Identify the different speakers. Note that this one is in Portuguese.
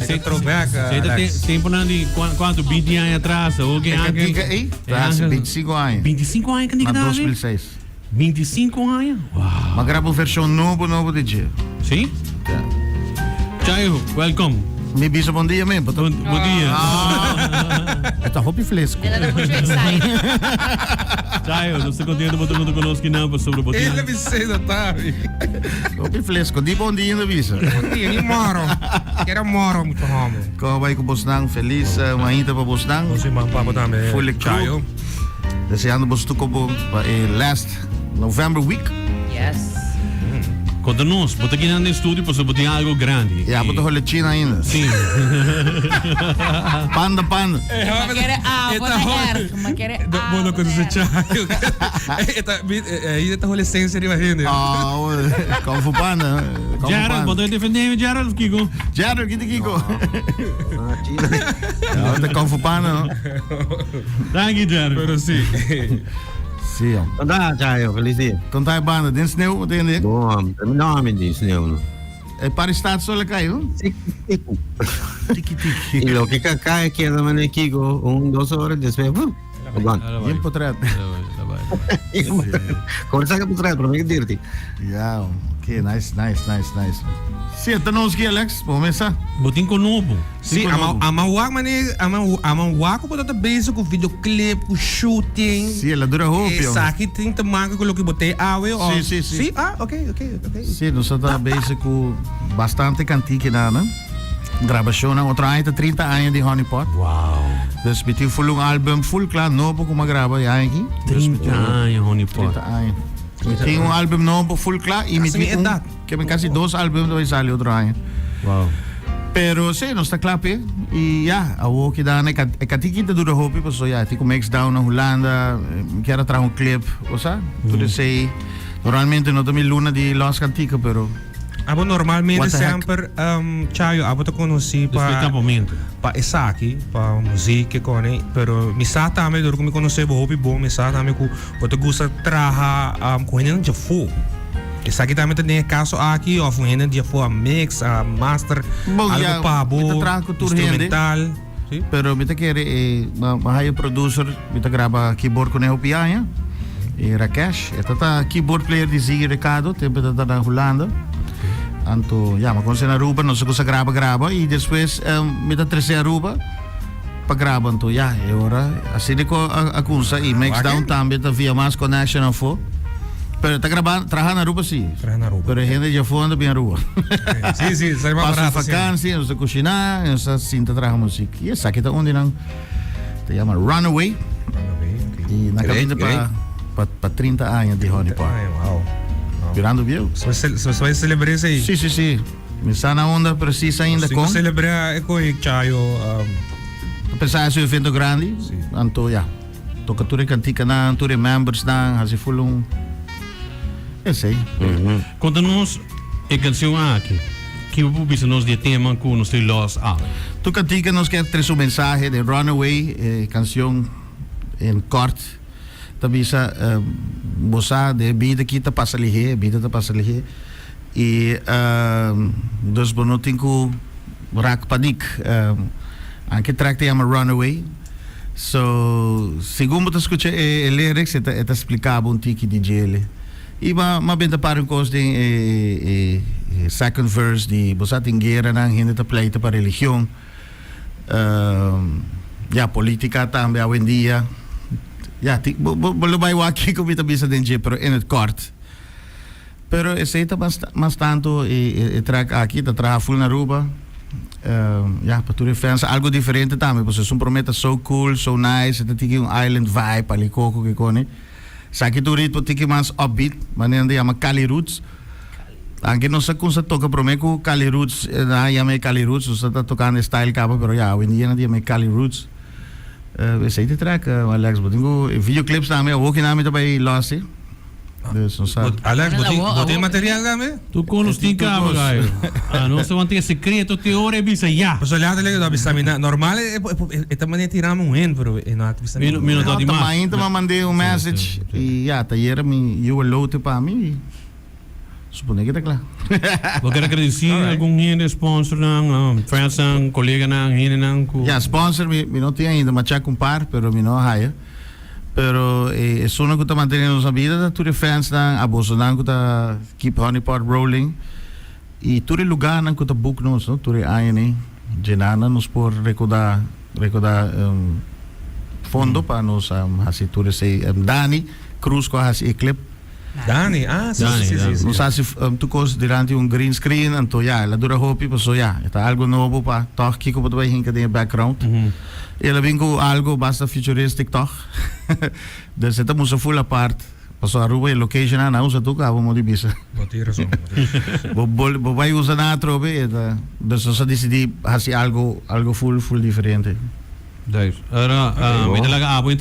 Speaker 1: Like a throwback.
Speaker 2: Tempo na di quanto 20 anos atrás, o que
Speaker 3: Angel? Traz 25 anos.
Speaker 2: 25 anos que
Speaker 3: Na
Speaker 2: ninguém
Speaker 3: 2006.
Speaker 2: 25 anos? Wow.
Speaker 3: Mas grava uma versão novo DJ.
Speaker 2: Sim? Chayo, welcome.
Speaker 3: Me bisa bom dia mesmo.
Speaker 2: Bom dia.
Speaker 3: É tá roupa fresco.
Speaker 4: Ainda não puxou excited.
Speaker 2: Chayo, não estou contente de botar conosco não sobre o botinho.
Speaker 1: Ele me sei da tarde.
Speaker 3: Roupa fresco. Di bom dia na bisa.
Speaker 1: Bom dia, ni moro. Quero moro muito ramo.
Speaker 3: Como vai com o Bosnang? Feliz manhã para Bosnang.
Speaker 1: Você manda para também.
Speaker 3: Fully
Speaker 1: Chayo.
Speaker 3: Desejando você como last November week.
Speaker 4: Yes.
Speaker 2: Conta-nos, bota aqui no estúdio para botar algo grande.
Speaker 3: Ja, bota rola China ainda.
Speaker 2: Sim.
Speaker 3: Panda.
Speaker 4: Maar kere wat erg. Maar kere
Speaker 1: Bono ko sa Chayo. Ita hole sense rin mahin.
Speaker 3: Kung fu panda.
Speaker 2: Gerald, bota eu defender Gerald, Kiko.
Speaker 3: Gerald, Kiko. Ja, dat kung fu panda.
Speaker 2: Dank je, Gerald.
Speaker 1: Pero sí.
Speaker 3: Sim.
Speaker 5: Tá, Chayo, feliz dia.
Speaker 3: Quando tá banda, tem sneeuw, wat in
Speaker 5: Bom, não me diz, não.
Speaker 3: É para estar só lá caiu.
Speaker 5: Tico.
Speaker 3: Tiki.
Speaker 5: E lo que cai aqui na manhã aqui, 2 horas depois, bom.
Speaker 3: Jem potret.
Speaker 5: Conversa que potret, para mim que dirti.
Speaker 3: Ja, oké, nice. Sim, então nós aqui, Alex, vamos começar.
Speaker 2: Botinho com novo.
Speaker 1: Sim, amawak po data basic com videoclip, com shooting.
Speaker 3: Sim, ela dura roupa.
Speaker 1: Essa aqui tem tamanho que coloquei botei awe ou.
Speaker 3: Sim.
Speaker 1: Sim, ok.
Speaker 3: Sim, nós estamos basic com bastante cantique na, né? Gravação na outra ainda 30 anos de Honeypot.
Speaker 2: Wow.
Speaker 3: Dus met die full album, full klaar, novo como grava já aqui.
Speaker 2: 30 anos, Honeypot.
Speaker 3: 30 anos. Tem álbum novo, full klaar. E me tem que me quase 2 álbuns vai sair outro ano.
Speaker 2: Wow.
Speaker 3: Pero sim, não está claro, e já, a o que dá, né, é que tinha dura roupa, porque já, tipo mix down na Holanda, quero trazer clip, ou seja, tudo sei. Normalmente não tem luna de Los Cantica, pero
Speaker 1: Abo normalmente sempre Chayo, abo to conosci pa essa aqui, pa música cone, pero mi sa também dor me conhecer hobby bom, mi sa também ku boto gusta traha com henna de fo. Essa aqui também tem caso aqui, of henna de fo a mix, a master, algo pa bo, instrumental.
Speaker 3: Sí. Pero me te quiere mahay producer, me te graba keyboard com o piano, e Rakesh, esta keyboard player de Ziggy Ricardo, tempo da na Holanda. Anto, ja, maar kon ze naar Aruba, non so cosa graba, e depois me dá 13 Aruba para grava, então, ja, e ora, assim ko a kunsa, e mix down também, tá via mais connection ou for. Pero tá gravando, trabalhando na Aruba, sim. Pero a gente já foi andando bem Aruba.
Speaker 1: Sim, sai mais
Speaker 3: barato.
Speaker 1: Passa
Speaker 3: vacância, nós cozinhar, nós assim, tá trabalhando música. E essa aqui tá onde não, te chama Runaway. E na cabine para 30 anos de Honeypot.
Speaker 1: Wow.
Speaker 3: Virando viu?
Speaker 1: Você vai celebrar isso aí?
Speaker 3: Sim. Me está na onda precisa ainda com.
Speaker 1: Celebrar com o Chayo.
Speaker 3: Apesar de evento grande, anto ja. Toca tudo cantica na, tudo members na, assim fulum. É sei.
Speaker 2: Conta-nos a canção aqui. Que o público nos de tema com nos los a.
Speaker 3: Tu cantica nos quer trazer uma mensagem de Runaway, canção em corte. Tabisa bosa de vida kita passa lihe e dos bonoting ko rak panik anche track te ama Runaway, so segundo tu escucha lyrics eta explicava un tiki di gele e ma benta para un cos de second verse di bosa tinguera nang hindi ta play ta pa religion, ja política também hoje em dia. Ja, belum bij wakkie kom je te bisa denje, pero in het kort. Pero esse está mas tanto e track aqui, tá traga full na Aruba. Ja, para tu fans algo diferente também, porque são prometa so cool, so nice, tá tiki um island vibe ali coco que cone. Saki tu ritmo tiki mas upbeat, maneira de chama Cali Roots. Anche não sei como se toca promeco Cali Roots, na chama Cali Roots, você tá tocando style capa, pero ja, hoje em dia não chama Cali Roots. Esse aí te track, Alex, botingo videoclips também, eu vou que name também losse.
Speaker 1: Alex, botem material também?
Speaker 2: Tu conos tem cabo, gaio. Não se mantém secreto, teoria bisa já.
Speaker 1: Mas olha, ele dá vitamina normal, é também tiramos um pero não há vitamina.
Speaker 2: Minuto de mais.
Speaker 3: Também mandei um message e já, tá aí me eu lote para mim. Supone que está claro.
Speaker 2: Eu quero agradecer algum sponsor ng friends ng colega ng hinin ng
Speaker 3: Ja, sponsor, mi no tinha ainda, mas já compar, pero mi no haya. Pero é só que tá mantendo nossa vida, tudo fans na abuso não que tá keep honeypot rolling. E tudo lugar não que tá book nos, no, tudo aí né. Genana nos por recordar fondo para nos assim tudo sei Dani Cruz com as Eclip.
Speaker 1: Dani, sim.
Speaker 3: Nos assim tu cos durante green screen, então já, ela dura hopi, passou já. Está algo novo para toch kiko para vai hinca de background. Ela vem com algo basta futuristic toch. Dus esta musa full apart. Passou a rua e location na usa tu ka mo di bisa.
Speaker 1: Boa razão.
Speaker 3: Bo vai usar na trobe, eta. Dus só decidi assim algo full diferente.
Speaker 2: Dave. May dalaga ako